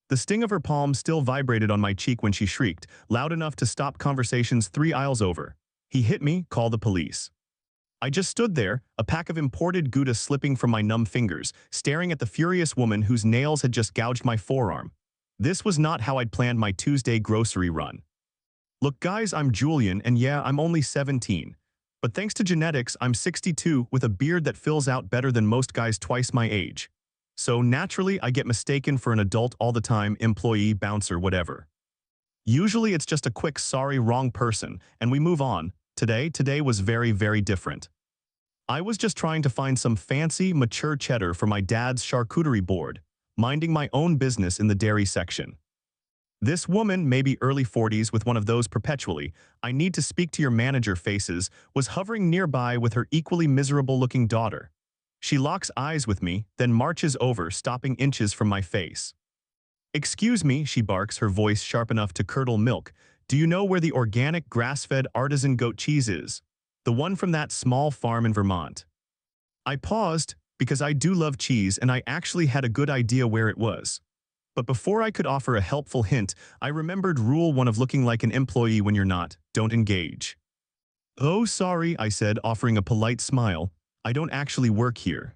The sting of her palm still vibrated on my cheek when she shrieked, loud enough to stop conversations 3 aisles over. "He hit me, call the police." I just stood there, a pack of imported Gouda slipping from my numb fingers, staring at the furious woman whose nails had just gouged my forearm. This was not how I'd planned my Tuesday grocery run. "Look guys, I'm Julian, and yeah, I'm only 17. But thanks to genetics, I'm 62 with a beard that fills out better than most guys twice my age. So naturally, I get mistaken for an adult all the time, employee, bouncer, whatever. Usually it's just a quick sorry, wrong person, and we move on. Today was very, very different. I was just trying to find some fancy, mature cheddar for my dad's charcuterie board, minding my own business in the dairy section. This woman, maybe early 40s with one of those perpetually, "I need to speak to your manager" faces, was hovering nearby with her equally miserable-looking daughter. She locks eyes with me, then marches over, stopping inches from my face. "Excuse me," she barks, her voice sharp enough to curdle milk. "Do you know where the organic, grass-fed artisan goat cheese is? The one from that small farm in Vermont." I paused, because I do love cheese and I actually had a good idea where it was. But before I could offer a helpful hint, I remembered rule 1 of looking like an employee when you're not: don't engage. "Oh, sorry," I said, offering a polite smile. "I don't actually work here."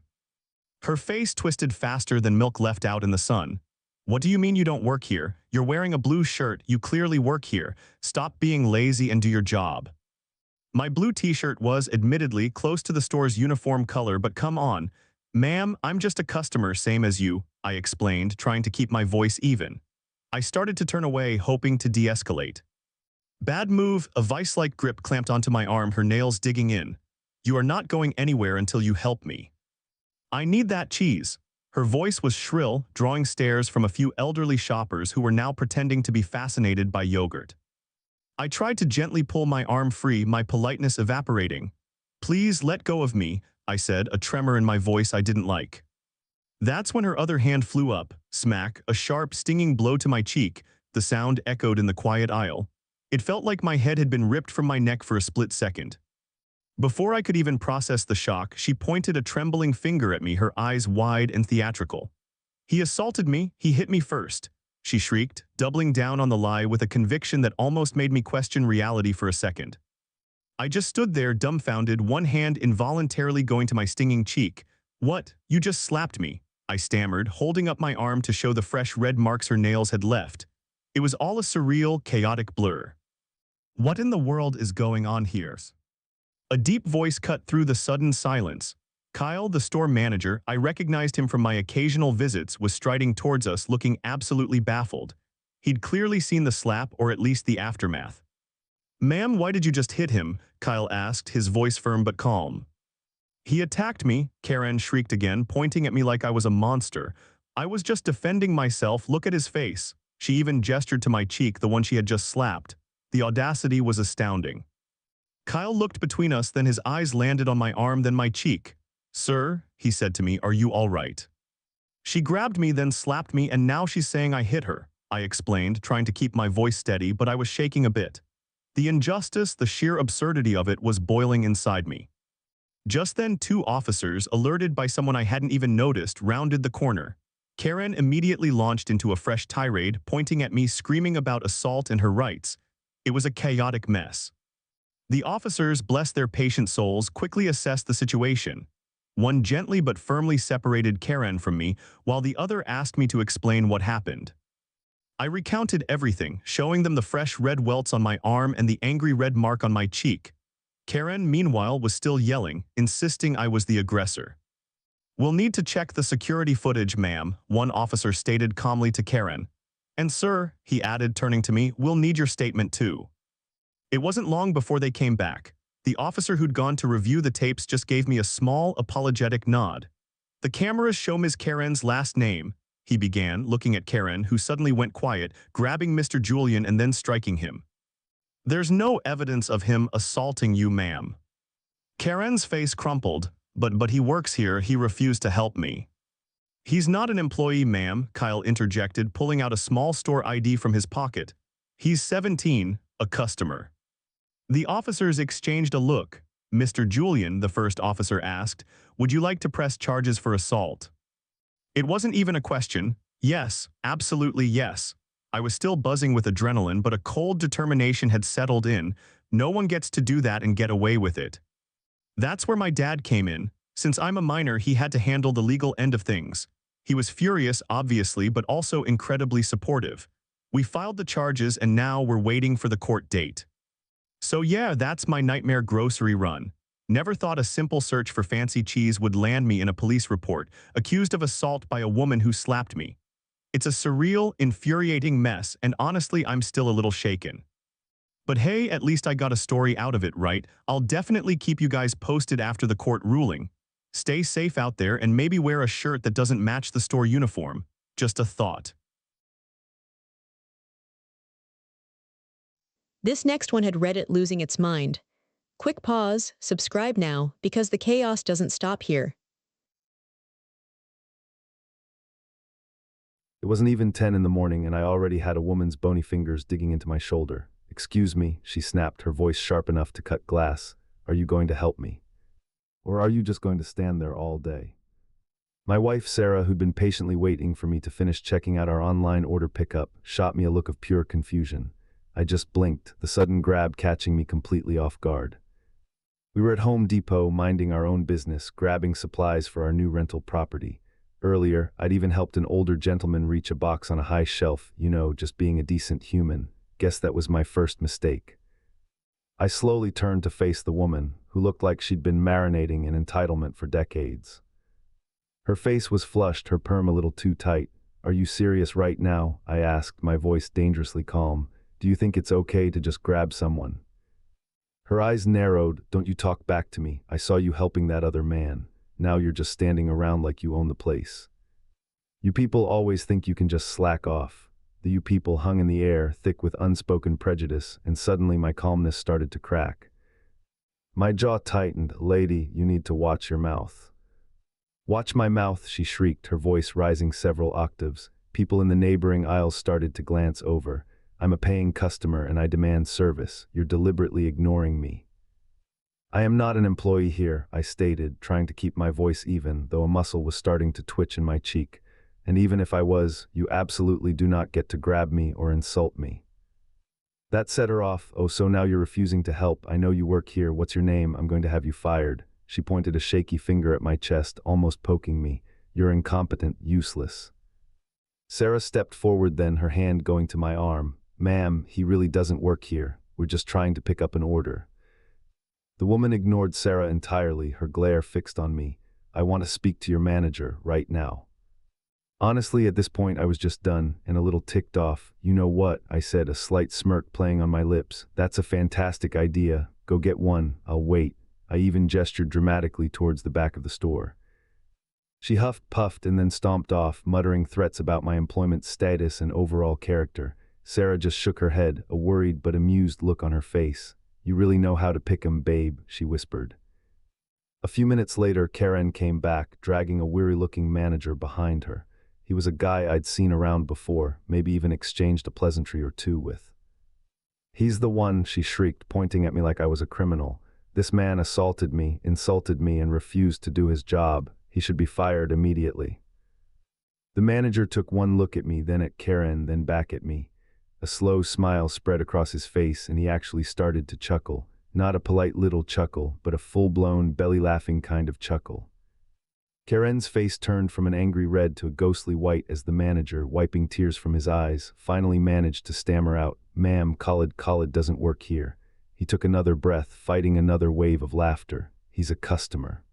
Her face twisted faster than milk left out in the sun. "What do you mean you don't work here? You're wearing a blue shirt, you clearly work here. Stop being lazy and do your job." My blue t-shirt was, admittedly, close to the store's uniform color, but come on. "Ma'am, I'm just a customer, same as you," I explained, trying to keep my voice even. I started to turn away, hoping to de-escalate. "Bad move," a vice-like grip clamped onto my arm, her nails digging in. "You are not going anywhere until you help me." "I need that cheese." Her voice was shrill, drawing stares from a few elderly shoppers who were now pretending to be fascinated by yogurt. I tried to gently pull my arm free, my politeness evaporating. "Please let go of me," I said, a tremor in my voice I didn't like. That's when her other hand flew up, smack, a sharp, stinging blow to my cheek. The sound echoed in the quiet aisle. It felt like my head had been ripped from my neck for a split second. Before I could even process the shock, she pointed a trembling finger at me, her eyes wide and theatrical. "He assaulted me, he hit me first," she shrieked, doubling down on the lie with a conviction that almost made me question reality for a second. I just stood there dumbfounded, one hand involuntarily going to my stinging cheek. "What? You just slapped me," I stammered, holding up my arm to show the fresh red marks her nails had left. It was all a surreal, chaotic blur. What in the world is going on here? A deep voice cut through the sudden silence. Kyle, the store manager, I recognized him from my occasional visits, was striding towards us, looking absolutely baffled. He'd clearly seen the slap, or at least the aftermath. "Ma'am, why did you just hit him?" Kyle asked, his voice firm but calm. "He attacked me," Karen shrieked again, pointing at me like I was a monster. "I was just defending myself, look at his face." She even gestured to my cheek, the one she had just slapped. The audacity was astounding. Kyle looked between us, then his eyes landed on my arm, then my cheek. "Sir," he said to me, "are you all right?" She grabbed me, then slapped me, and now she's saying I hit her, I explained, trying to keep my voice steady, but I was shaking a bit. The injustice, the sheer absurdity of it was boiling inside me. Just then 2 officers, alerted by someone I hadn't even noticed, rounded the corner. Karen immediately launched into a fresh tirade, pointing at me, screaming about assault and her rights. It was a chaotic mess. The officers, bless their patient souls, quickly assessed the situation. One gently but firmly separated Karen from me, while the other asked me to explain what happened. I recounted everything, showing them the fresh red welts on my arm and the angry red mark on my cheek. Karen, meanwhile, was still yelling, insisting I was the aggressor. "We'll need to check the security footage, ma'am," one officer stated calmly to Karen. "And sir," he added, turning to me, "we'll need your statement too." It wasn't long before they came back. The officer who'd gone to review the tapes just gave me a small, apologetic nod. "The cameras show Ms. Karen's last name," he began, looking at Karen, who suddenly went quiet, grabbing Mr. Julian and then striking him. "There's no evidence of him assaulting you, ma'am." Karen's face crumpled. But he works here, he refused to help me." "He's not an employee, ma'am," Kyle interjected, pulling out a small store ID from his pocket. "He's 17, a customer." The officers exchanged a look. "Mr. Julian," the first officer asked, "would you like to press charges for assault?" It wasn't even a question. Yes, absolutely yes. I was still buzzing with adrenaline, but a cold determination had settled in. No one gets to do that and get away with it. That's where my dad came in. Since I'm a minor, he had to handle the legal end of things. He was furious, obviously, but also incredibly supportive. We filed the charges and now we're waiting for the court date. So yeah, that's my nightmare grocery run. Never thought a simple search for fancy cheese would land me in a police report, accused of assault by a woman who slapped me. It's a surreal, infuriating mess, and honestly, I'm still a little shaken. But hey, at least I got a story out of it, right? I'll definitely keep you guys posted after the court ruling. Stay safe out there and maybe wear a shirt that doesn't match the store uniform. Just a thought. This next one had Reddit losing its mind. Quick pause, subscribe now, because the chaos doesn't stop here. It wasn't even 10 in the morning and I already had a woman's bony fingers digging into my shoulder. "Excuse me," she snapped, her voice sharp enough to cut glass. "Are you going to help me? Or are you just going to stand there all day?" My wife, Sarah, who'd been patiently waiting for me to finish checking out our online order pickup, shot me a look of pure confusion. I just blinked, the sudden grab catching me completely off guard. We were at Home Depot minding our own business, grabbing supplies for our new rental property. Earlier, I'd even helped an older gentleman reach a box on a high shelf, just being a decent human. Guess that was my first mistake. I slowly turned to face the woman, who looked like she'd been marinating in entitlement for decades. Her face was flushed, her perm a little too tight. "Are you serious right now?" I asked, my voice dangerously calm. "Do you think it's okay to just grab someone?" Her eyes narrowed. "Don't you talk back to me. I saw you helping that other man. Now you're just standing around like you own the place. You people always think you can just slack off." The "you people" hung in the air, thick with unspoken prejudice, and suddenly my calmness started to crack. My jaw tightened. "Lady, you need to watch your mouth." "Watch my mouth," she shrieked, her voice rising several octaves. People in the neighboring aisles started to glance over. "I'm a paying customer and I demand service. You're deliberately ignoring me." "I am not an employee here," I stated, trying to keep my voice even, though a muscle was starting to twitch in my cheek. "And even if I was, you absolutely do not get to grab me or insult me." That set her off. "Oh, so now you're refusing to help. I know you work here. What's your name? I'm going to have you fired." She pointed a shaky finger at my chest, almost poking me. "You're incompetent, useless." Sarah stepped forward then, her hand going to my arm. "Ma'am, he really doesn't work here. We're just trying to pick up an order." The woman ignored Sarah entirely, her glare fixed on me. "I want to speak to your manager, right now." Honestly, at this point I was just done, and a little ticked off. "You know what?" I said, a slight smirk playing on my lips. "That's a fantastic idea. Go get one. I'll wait." I even gestured dramatically towards the back of the store. She huffed, puffed, and then stomped off, muttering threats about my employment status and overall character. Sarah just shook her head, a worried but amused look on her face. "You really know how to pick 'em, babe," she whispered. A few minutes later, Karen came back, dragging a weary-looking manager behind her. He was a guy I'd seen around before, maybe even exchanged a pleasantry or two with. "He's the one," she shrieked, pointing at me like I was a criminal. "This man assaulted me, insulted me, and refused to do his job. He should be fired immediately." The manager took one look at me, then at Karen, then back at me. A slow smile spread across his face, and he actually started to chuckle. Not a polite little chuckle, but a full-blown, belly-laughing kind of chuckle. Karen's face turned from an angry red to a ghostly white as the manager, wiping tears from his eyes, finally managed to stammer out, "Ma'am, Khalid doesn't work here." He took another breath, fighting another wave of laughter. "He's a customer."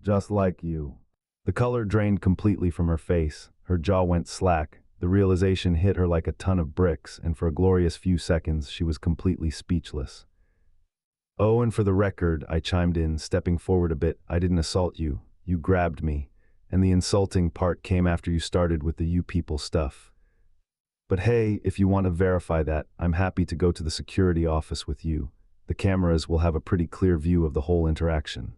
"Just like you." The color drained completely from her face. Her jaw went slack. The realization hit her like a ton of bricks, and for a glorious few seconds, she was completely speechless. "Oh, and for the record," I chimed in, stepping forward a bit, "I didn't assault you. You grabbed me. And the insulting part came after you started with the you people stuff. But hey, if you want to verify that, I'm happy to go to the security office with you. The cameras will have a pretty clear view of the whole interaction."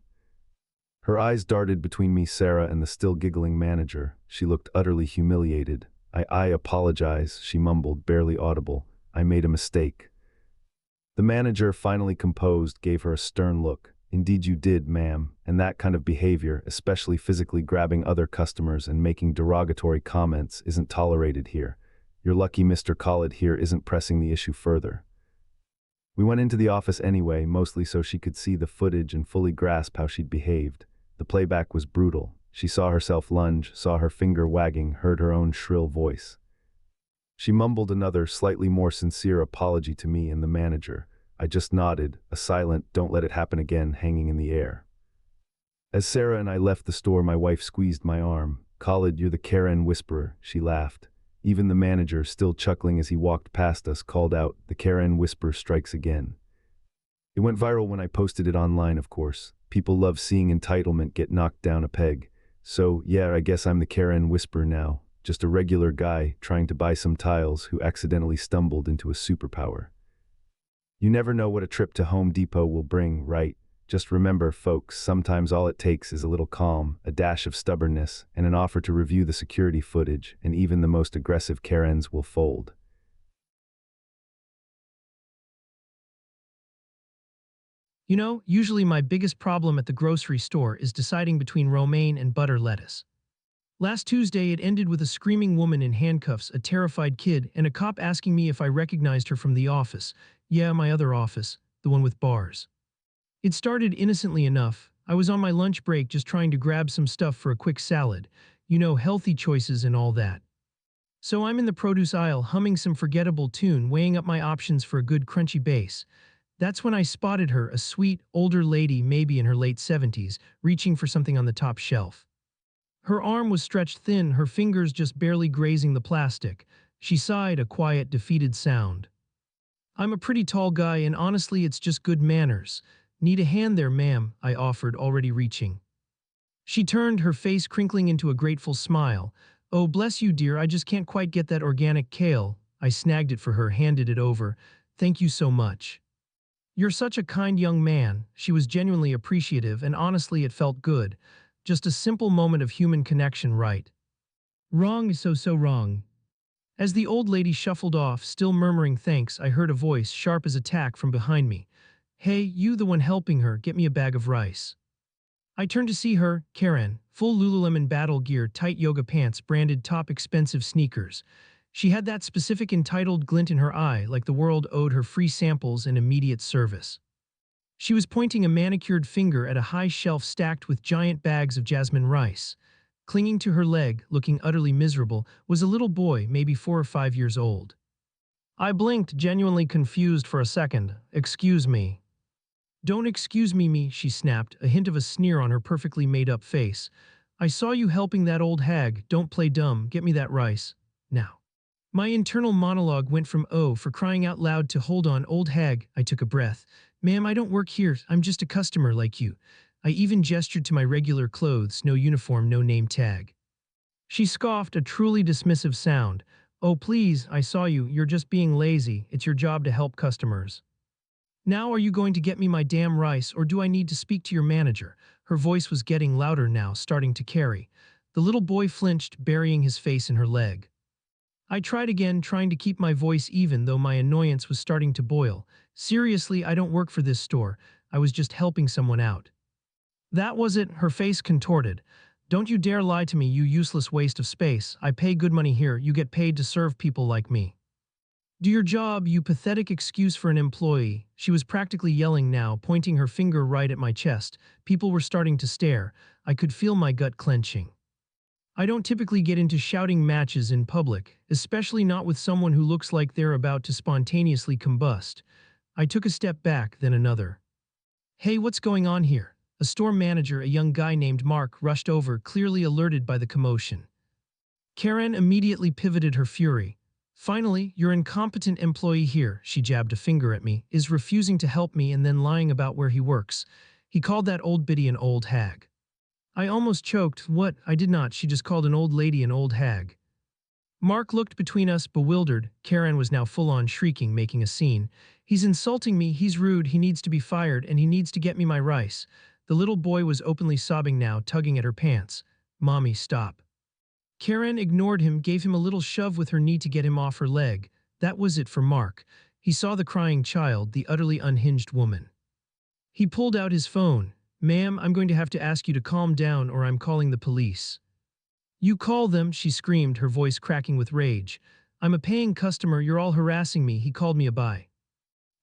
Her eyes darted between me, Sarah, and the still giggling manager. She looked utterly humiliated. I apologize," she mumbled, barely audible. "I made a mistake." The manager, finally composed, gave her a stern look. Indeed you did, ma'am, and that kind of behavior, especially physically grabbing other customers and making derogatory comments, isn't tolerated here. You're lucky Mr. Khalid here isn't pressing the issue further. We went into the office anyway, mostly so she could see the footage and fully grasp how she'd behaved. The playback was brutal. She saw herself lunge, saw her finger wagging, heard her own shrill voice. She mumbled another, slightly more sincere apology to me and the manager. I just nodded, a silent, "don't let it happen again," hanging in the air. As Sarah and I left the store, my wife squeezed my arm. "Khalid, you're the Karen whisperer," she laughed. Even the manager, still chuckling as he walked past us, called out, "The Karen whisper strikes again." It went viral when I posted it online, of course. People love seeing entitlement get knocked down a peg. So, yeah, I guess I'm the Karen whisperer now. Just a regular guy trying to buy some tiles who accidentally stumbled into a superpower. You never know what a trip to Home Depot will bring, right? Just remember, folks, sometimes all it takes is a little calm, a dash of stubbornness, and an offer to review the security footage, and even the most aggressive Karens will fold. You know, usually my biggest problem at the grocery store is deciding between romaine and butter lettuce. Last Tuesday, it ended with a screaming woman in handcuffs, a terrified kid, and a cop asking me if I recognized her from the office. Yeah, my other office, the one with bars. It started innocently enough. I was on my lunch break just trying to grab some stuff for a quick salad. You know, healthy choices and all that. So I'm in the produce aisle humming some forgettable tune, weighing up my options for a good crunchy base. That's when I spotted her, a sweet, older lady, maybe in her late 70s, reaching for something on the top shelf. Her arm was stretched thin, her fingers just barely grazing the plastic. She sighed, a quiet, defeated sound. "I'm a pretty tall guy, and honestly, it's just good manners. Need a hand there, ma'am," I offered, already reaching. She turned, her face crinkling into a grateful smile. "Oh, bless you, dear, I just can't quite get that organic kale." I snagged it for her, handed it over. "Thank you so much. You're such a kind young man." She was genuinely appreciative, and honestly, it felt good. Just a simple moment of human connection, right? Wrong, so wrong. As the old lady shuffled off, still murmuring thanks, I heard a voice, sharp as a tack, from behind me. "Hey, you the one helping her, get me a bag of rice." I turned to see her, Karen, full Lululemon battle gear, tight yoga pants, branded top expensive sneakers. She had that specific entitled glint in her eye, like the world owed her free samples and immediate service. She was pointing a manicured finger at a high shelf stacked with giant bags of jasmine rice. Clinging to her leg, looking utterly miserable, was a little boy, maybe 4 or 5 years old. I blinked, genuinely confused for a second. "Excuse me." "Don't excuse me," she snapped, a hint of a sneer on her perfectly made-up face. "I saw you helping that old hag. Don't play dumb. Get me that rice. Now." My internal monologue went from "oh, for crying out loud" to "hold on, old hag." I took a breath. "Ma'am, I don't work here. I'm just a customer like you." I even gestured to my regular clothes, no uniform, no name tag. She scoffed, a truly dismissive sound. "Oh, please, I saw you. You're just being lazy. It's your job to help customers. Now are you going to get me my damn rice, or do I need to speak to your manager?" Her voice was getting louder now, starting to carry. The little boy flinched, burying his face in her leg. I tried again, trying to keep my voice even, though my annoyance was starting to boil. "Seriously, I don't work for this store. I was just helping someone out." "That was it," her face contorted. "Don't you dare lie to me, you useless waste of space. I pay good money here. You get paid to serve people like me. Do your job, you pathetic excuse for an employee." She was practically yelling now, pointing her finger right at my chest. People were starting to stare. I could feel my gut clenching. I don't typically get into shouting matches in public, especially not with someone who looks like they're about to spontaneously combust. I took a step back, then another. "Hey, what's going on here?" A store manager, a young guy named Mark, rushed over, clearly alerted by the commotion. Karen immediately pivoted her fury. "Finally, your incompetent employee here," she jabbed a finger at me, "is refusing to help me and then lying about where he works. He called that old biddy an old hag." I almost choked. "What? I did not. She just called an old lady an old hag." Mark looked between us, bewildered. Karen was now full-on shrieking, making a scene. "He's insulting me, he's rude, he needs to be fired, and he needs to get me my rice." The little boy was openly sobbing now, tugging at her pants. "Mommy, stop." Karen ignored him, gave him a little shove with her knee to get him off her leg. That was it for Mark. He saw the crying child, the utterly unhinged woman. He pulled out his phone. "Ma'am, I'm going to have to ask you to calm down or I'm calling the police." "You call them," she screamed, her voice cracking with rage. "I'm a paying customer, you're all harassing me." He called me a bye.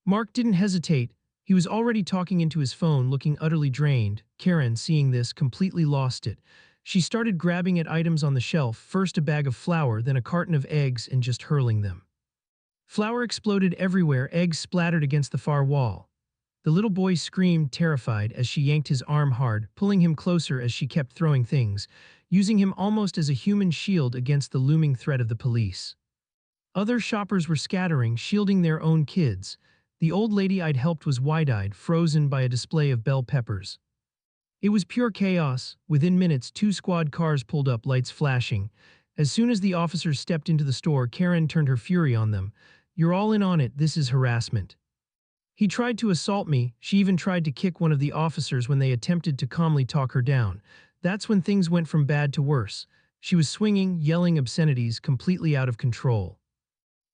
Mark didn't hesitate. He was already talking into his phone, looking utterly drained. Karen, seeing this, completely lost it. She started grabbing at items on the shelf, first a bag of flour, then a carton of eggs, and just hurling them. Flour exploded everywhere, eggs splattered against the far wall. The little boy screamed, terrified, as she yanked his arm hard, pulling him closer as she kept throwing things, using him almost as a human shield against the looming threat of the police. Other shoppers were scattering, shielding their own kids. The old lady I'd helped was wide-eyed, frozen by a display of bell peppers. It was pure chaos. Within minutes, 2 squad cars pulled up, lights flashing. As soon as the officers stepped into the store, Karen turned her fury on them. "You're all in on it, this is harassment." He tried to assault me. She even tried to kick one of the officers when they attempted to calmly talk her down. That's when things went from bad to worse. She was swinging, yelling obscenities, completely out of control.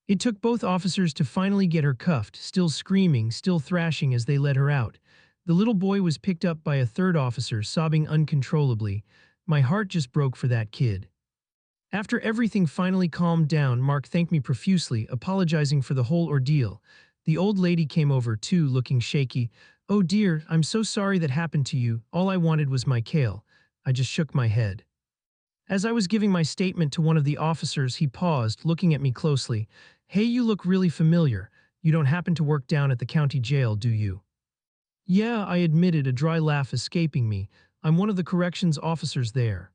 It took both officers to finally get her cuffed, still screaming, still thrashing as they led her out. The little boy was picked up by a third officer, sobbing uncontrollably. My heart just broke for that kid. After everything finally calmed down, Mark thanked me profusely, apologizing for the whole ordeal. The old lady came over too, looking shaky. "Oh dear, I'm so sorry that happened to you. All I wanted was my Kale." I just shook my head. As I was giving my statement to one of the officers, he paused, looking at me closely. "Hey, you look really familiar. You don't happen to work down at the county jail, do you?" "Yeah," I admitted, a dry laugh escaping me. "I'm one of the corrections officers there."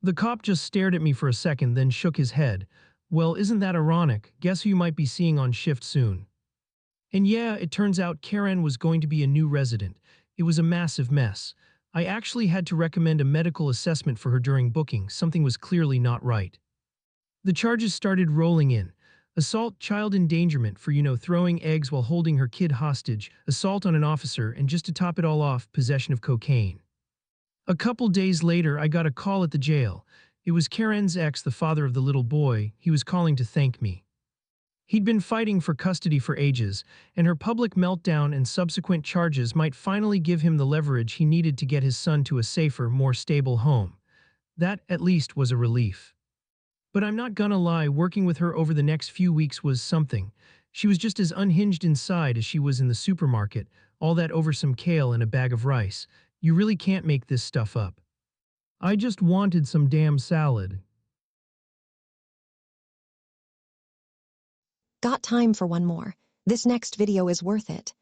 The cop just stared at me for a second, then shook his head. "Well, isn't that ironic? Guess who you might be seeing on shift soon." And yeah, it turns out Karen was going to be a new resident. It was a massive mess. I actually had to recommend a medical assessment for her during booking. Something was clearly not right. The charges started rolling in. Assault, child endangerment for, throwing eggs while holding her kid hostage, assault on an officer, and just to top it all off, possession of cocaine. A couple days later, I got a call at the jail. It was Karen's ex, the father of the little boy. He was calling to thank me. He'd been fighting for custody for ages, and her public meltdown and subsequent charges might finally give him the leverage he needed to get his son to a safer, more stable home. That, at least, was a relief. But I'm not gonna lie, working with her over the next few weeks was something. She was just as unhinged inside as she was in the supermarket, all that over some kale and a bag of rice. You really can't make this stuff up. I just wanted some damn salad. Got time for one more. This next video is worth it.